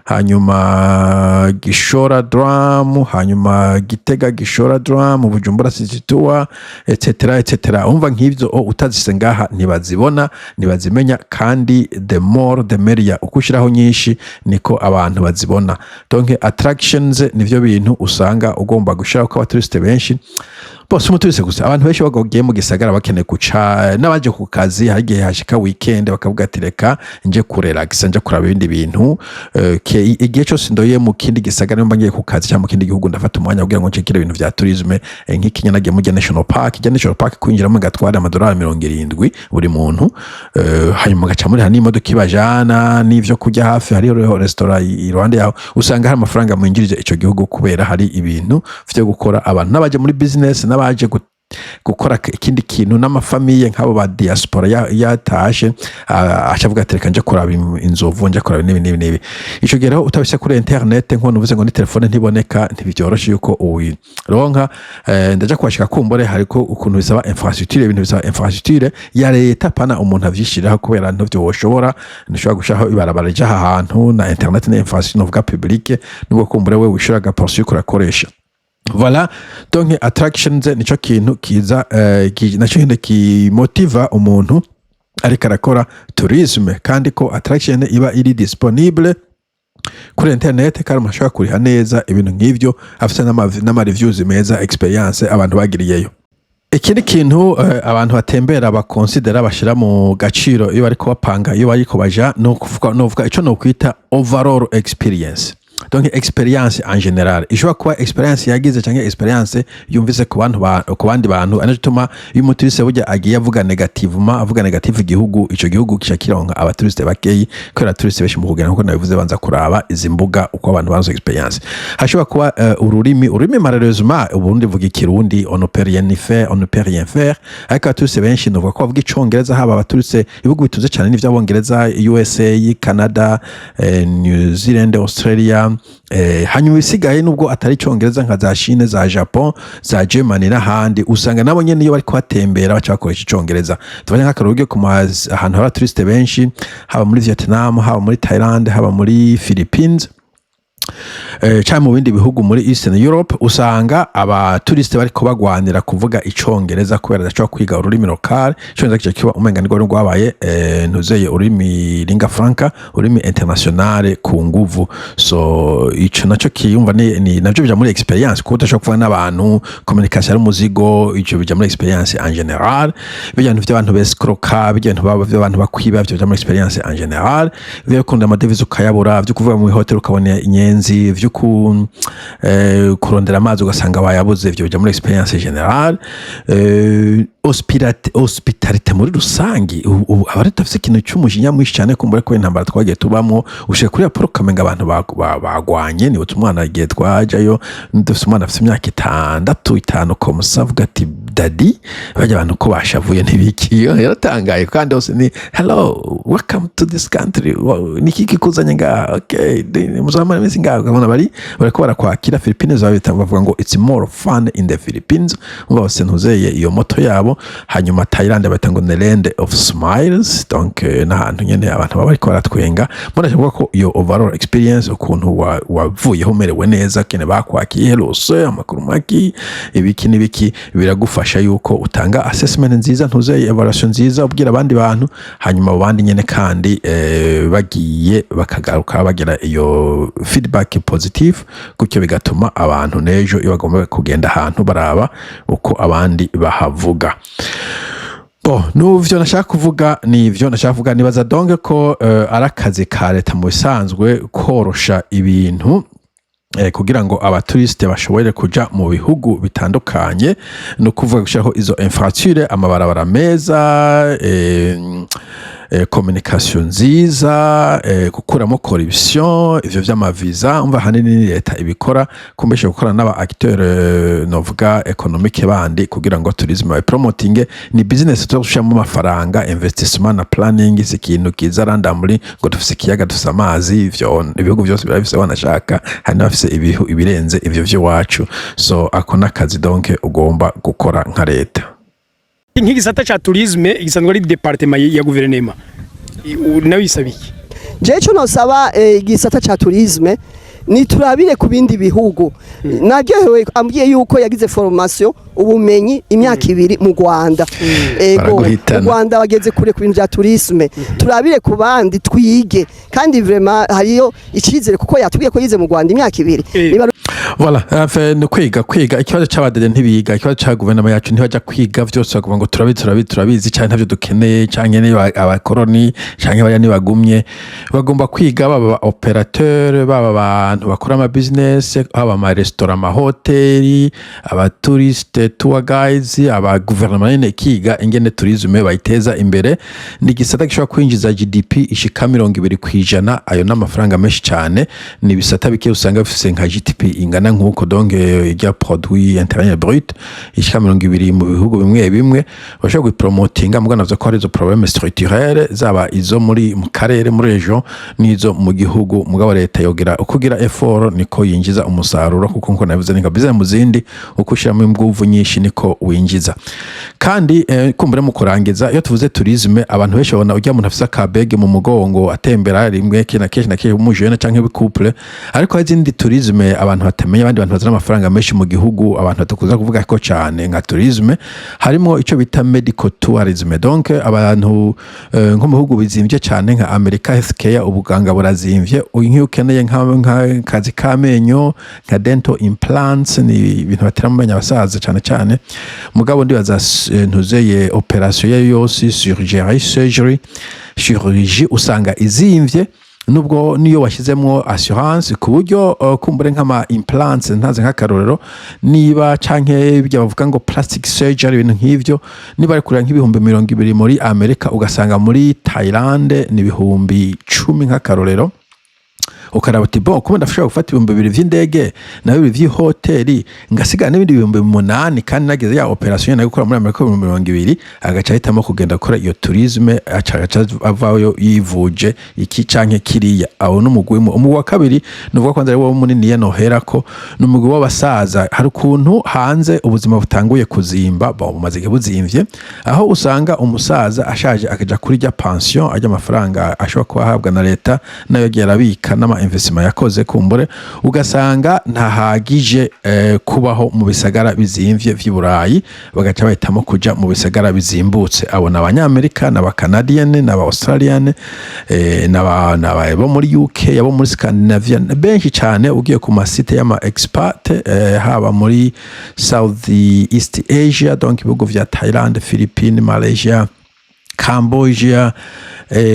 hanyuma Gishora Drum hanyuma Gitega Gishora Drum Bujumbura City Tour etc. umva nk'ivyo utazise ngaha ntibazibona ntibazimenya kandi the more the merrier ukushiraho nyinshi niko abantu bazibona. Donc attractions nivyo bintu usanga ugomba gushiraho ko abaturiste benshi bose umuturiste gusa abantu benshi bagogiye mu gisagara bakeneye guca n'abaje ku kazi hagiye hashika weekend bakavuga ati reka nje kurelaxa nje kuraba ibindi bintu igihe cyose ndoye mu kindi gisagara mba ngiye ku kazi cyangwa mu kindi gihugu ndafata umwanya kugira ngo nshikire ibintu vya tourisme nk'ikinya nagiye mu National Park kwinjiramo gatwara amadolari 70 buri muntu hanyuma gaca muri hani imodoka ibajana n'ivyo kujya hafi hari restaurant iruhande yaho usanga hari amafaranga mwinjirije ico gihugu kubera hari ibintu vyo gukora abantu nabaje muri business nabaje gukora ikindi kintu n'amafamiye nk'abo ba diaspora yatashe acavuga ati reka nje kuraba inzovu nje kuraba nibi ico gihe rero utabisha kuri internet nko nuvuze ngo ni telefone ntiboneka ntibyoroshe yuko uwironka ndaja kubashika kumbore hariko ukuntu bisaba infrastructure ibintu bisaba infrastructure ya leta pana umuntu avyishiraho kubera ntovyo woshobora nishobora gushaho ibarabara rija ahantu na internet na infrastructure novuga publique nubwo kumbure we wishuraga portion kurakoresha. Voilà, donc attractions nico kintu kiza naco hinde ki motiva umuntu ariko arakora tourisme kandi ko attraction iba iri disponible kuri internet kandi mashaka kuriha neza ibintu nk'ivyo afite n'ama reviews meza experience abantu bagiriyeyo. Ikindi kintu abantu batembera bakonsidera bashira mu gaciro iyo bariko bapanga iyo bariko baja no kuvuga ico no kwita overall experience. Donc experience en general ishobora kuba experience yagize cyangwa experience yumvise ku bandi bantu anatuma iyo umuturiste burya agiye avuga negative igihugu ico gihugu kishakironka abaturiste bakeyi kwera turiste beshi mu kugenda nkuko nabivuze banza kuraba izi mbuga uko abantu banzo experience hashobora kuba ururimi malheureusement ubundi vuga ikirundi on ne peut rien faire ariko abaturiste benshi no ko bavuga icongereza haba abaturiste ibihugu bituze cyane n'ivyo abongereza USA Canada New Zealand Australia hanyuma isigaye nubwo atari icongereza nka za Chine za Japan za Germany n'ahandi usanga nabo nyene iyo bari kwatembera baca bakoresha icongereza tubanye nk'akarugo ku ahantu hari turiste benshi haba muri Vietnam haba muri Thailand haba muri Philippines cyane mu bindi bihugu muri Eastern Europe usanga abaturiste bariko bagwanira kuvuga icongereza kubera dacho kwiga ururimi local cyonza kice kiba umenga ngo rwabaye ntuzeye ururimi linga franca ururimi international ku nguvu so ico naco kiyumva ni navyo bija muri experience kuko udashobora kuvuga n'abantu communication umuzigo ico bija muri experience en general bijya ntuvyo abantu bescroka bijya abantu bakwiba byo bija muri experience en general byo kunda amadevize ukayabura byo kuvuga mu hotel ukabona inyenzi vyo kurondera amazi ugasanga bayabuze ivyo bija muri experience general hospitality muri rusangi abareta afise ikintu cy'umujinya mwinshi cyane kumbure ko intambara twagiye tubamo ushaka kuri aporo kamenga abantu bagwanye ni umwana agiye twajayo ndufise umwana afise imyaka 5 ko musavuga ati daddy bajya abantu ko bashavuye ntibikiyo yaratangaye kandi hose ni hello welcome to this country nikiki kuzanye nga okay muzamara misi nga ukabona bariko barakwakira Philippines bavuga ngo it's more fun in the Philippines bose ntuzeye iyo moto yabo hanyuma Thailand batango the land of smiles donc n'ahantu nyene abantu bariko baratwenga murashobora ko iyo overall experience ukuntu wavuye homerewe neza kene bakwakiye helose amakuru maki ibiki biragufasha yuko utanga assessment nziza ntuzeye evaluation nziza ubwira abandi bantu hanyuma abandi nyene kandi bagiye bakagaruka bagira iyo feedback positive kucyo bigatuma abantu nejo iyo bagomba kugenda ahantu baraba uko abandi bahavuga. Nuvyo nashaka kuvuga nivyo nashaka kuvuga nibaza donc ko arakazi ka leta mu bisanzwe korosha ibintu kugira ngo abaturiste bashobore kuja mu bihugu bitandukanye no kuvuga gushiraho izo infrastructure amabarabara meza communication nziza gukuramo corruption ivyo vy'amaviza umva hanini ni leta ibikora kumbeshe gukora n'aba acteur novuga economique bandi kugira ngo tourisme ba promoting ni business tuzoshamo amafaranga investissement na planning ikintu kiza randamuri ngo dufise kiyaga dufise amazi ivyo ibihugu byose birabifise banashaka hari n'abafise ibirenze ivyo vyo wacu so akona kazi donc ugomba gukora nka leta. Nk'igisata cha tourisme igisanzwe ari departement ya guverinoma nabisabiye je cyo nosaba igisata cha tourisme ni turabire ku bindi bihugu naryohewe ambwiye yuko yagize formation ubumenyi imyaka 2 mu Rwanda ego mu Rwanda bageze kure ku bintu bya tourisme turabire ku bandi twige kandi vraiment hariyo icizere kuko yatubwiye ko yize mu Rwanda imyaka 2 voilà no kwiga ikibazo cy'abadede ntibiga ikibazo cya guverinoma yacu ntibaja kwiga vyose bavuga ngo turabizi cyane ntavyo dukeneye canke ne abakoroni canke baya nibagumye bagomba kwiga baba operateur baba abantu bakora ama business aba ama restaurant ama hoteli aba touriste tour guides aba guverinoma nyene kiga ingene tourisme bayiteza imbere ni gisata gishobora kwinjiza GDP ishika 20% ayo n'amafaranga menshi cyane ni bisata bike usanga bifise nka GDP ingana ingana nk'uko donc irya produit intérieur brut ishika 20 mu bihugu bimwe bimwe bashobora gupromotinga mugana navyo ko ari zo problème structurelle zaba izo muri mu karere muri region nizo mu gihugu mugabo leta yogira ukugira effort niko yinjiza umusaruro kuko nko navuze ninga business mu zindi ukushiramo imguvu nyinshi niko winjiza kandi kumbure mu kurangiza iyo tuvuze tourisme abantu benshi babona ujya umuntu afisa kabege mu mugongo atembera rimwe kina keshi na keshi umujene canke bicouple ariko izindi tourisme abantu batamenya abandi bantu bazana amafaranga menshi mu gihugu abantu batakuza kuvuga ko cyane nka tourisme harimo ico bita medical tourism donc abantu nko mu bihugu bizimvye cyane nka America healthcare ubuganga burazimvye nk'iyo ukeneye nka kazi kamenyo nka dental implants ni ibintu bateramenya abasaza cyane mugabo ndibaza ntuzeye operation ya yose chirurgie usanga izimvye nubwo niyo washyizemo assurance ku buryo kumbure nk'ama implants ntaze nk'akarorero niba canke bijya bavuga ngo plastic surgery ibintu nk'ivyo niba ari kurira nk'ibihumbi 200 muri Amerika ugasanga muri Thailand ni ibihumbi 10 nk'akarorero ukaraba uti bon kuma ndashobora gufata 2,000 vy'indege na 2,000 vy'ihoteli ngasiga n'ibindi 8,000 kandi nageze ya operation nayo gukora muri Amerika 200 agaca hitamo kugenda gukora iyo tourisme aca avayo yivuje iki canke kiriya aho n'umugwi wa kabiri nuvuga kwanza ari wo munini ya noherako n'umugwi w'abasaza hari ukuntu hanze ubuzima butanguye kuzimba bumaze buzimvye aho usanga umusaza ashaje akaja kuri rya pension ajya amafaranga ashobora kuba ahabwa na leta nayo yarabika n'ama investment yakoze kumbure ugasanga ntahagije kubaho mu bisagara bizimvye vy'Iburayi bagaca bahitamo kuja mu bisagara bizimbutse abona abanyamerika n'abakanadian n'abaaustralian n'abo muri UK abo muri Scandinavia benshi cyane ugiye ku masite y'ama expat haba muri South East Asia donc ibihugu vya Thailand, Philippines, Malaysia, Cambodia,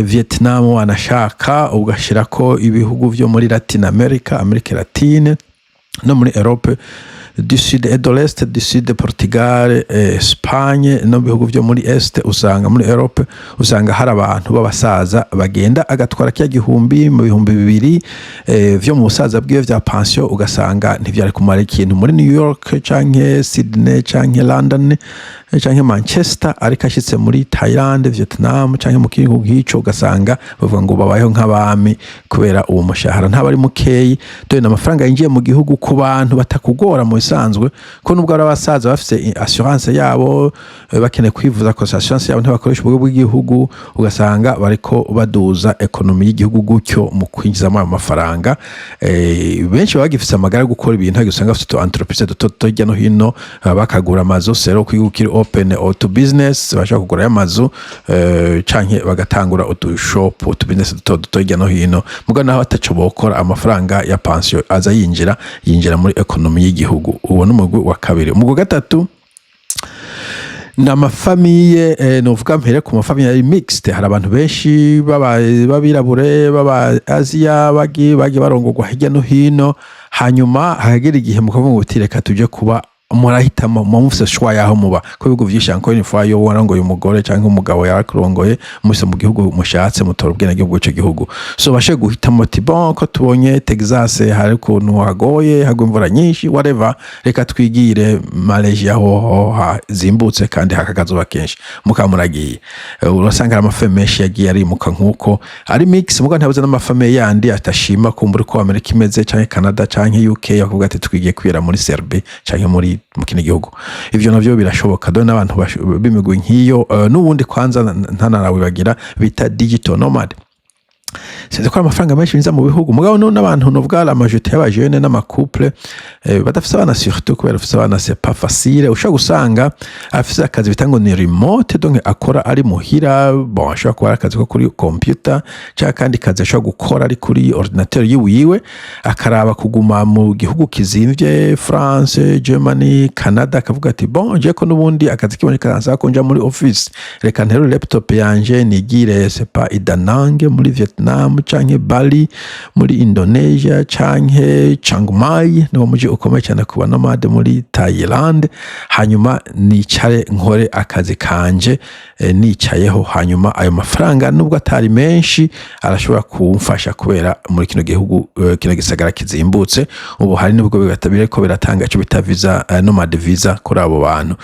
Vietnam wanashaka ugashirako ibihugu vyo muri Latin America, Amerika Latine no muri Europe du Sud et de l'Est, du Sud Portugal, Espagne no bihugu vyo muri Est usanga muri Europe usanga hari abantu b'abasaza bagenda agatwara kya gihumbi mu bihumbi 2 vyo mu busaza bwiwe vya pension ugasanga ntivyari kumara ikintu muri New York canke Sydney canke London canke Manchester ariko ashitse muri Thailand, Vietnam canke mu gihugu gico ugasanga bavuga ngo babayeho nk'abami kubera uwo mushahara ntabari mukeyi dore n'amafaranga yinjiye mu gihugu ku bantu batakugora mu bisanzwe ko nubwo abasaza bafite assurance yabo bakeneye kwivuza ko assurance yabo ntabakoresha ubwo bw'igihugu ugasanga bariko baduza ekonomi y'igihugu gutyo mu kwinjizamo amafaranga benshi bagifise amagara gukora ibintu usanga bafite entreprise duto no hino bakagura amazu sero kwigukira open auto business bashaka kugura amazu canke bagatangura utu shop utu business duto no hino mugo naho ataco bokora amafaranga ya pension aza yinjira muri ekonomi y'igihugu uwo n'umugwi wa kabiri umugwi gatatu n'amafamiye novuga mpere ku mafamiye ari mixed hari abantu benshi babirabure baba Asia bagi barongorwa hirya no hino hanyuma hagera igihe mukavuga ngo tireka tuje kuba murahitamo mufise shwa yaho muba ko bigo vyishanko ni fwa yo warangoye umugore canke umugabo yarakurongoye muse mu gihugu mushatse mutora ubwene gihugu cyo gihugu so bashe guhitamo ati bon ko tubonye Texas hari kuntu hagoye hagwe imvura nyinshi whatever reka twigire Malaysia ho zimbutse kandi hakagazuba kenshi mukamuragiye urasanga amafemeshi yagiye ari muka nkuko ari mix muga ntabuze n'amafame yandi atashima kumbura ko Amerika imeze canke Canada canke UK yakuvuga ati twigiye kwira muri Serbia canke muri mukine gihugu ivyo navyo birashoboka do n'abantu bimigwe nk'iyo n'ubundi kwanza ntanarawe bagira bita digital nomad sinzi ko amafaranga menshi binza mu bihugu mugabo n'abantu novuga la majorité y'abajene n'amakouple badafise abana surtout kubera afise abana c'est pas facile ushaka gusanga afise akazi bitango ni remote donc akora ari muhira bon ashaka gukora akazi ko kuri computer cyangwa kandi kazi ashaka gukora ari kuri ordinateur yiwe akaraba kuguma mu gihugu kizimvye France, Germany, Canada akavuga ati bon je ko nubundi akazi kiboneka kansa ko nja muri office reka ntero laptop yanje nigire c'est pas idanange muri Vietnam canke Bali muri Indonesia canke Chiang Mai niwo muji ukomeye cyane ku banomade muri Thailand, hanyuma nicare nkore akazi kanje nicayeho, hanyuma ayo mafaranga nubwo atari menshi arashobora kumfasha kubera muri kino gihugu kino gisagara kizimbutse. Ubu hari nibwo biriko biratanga ico bita visa nomade visa kuri abo bantu.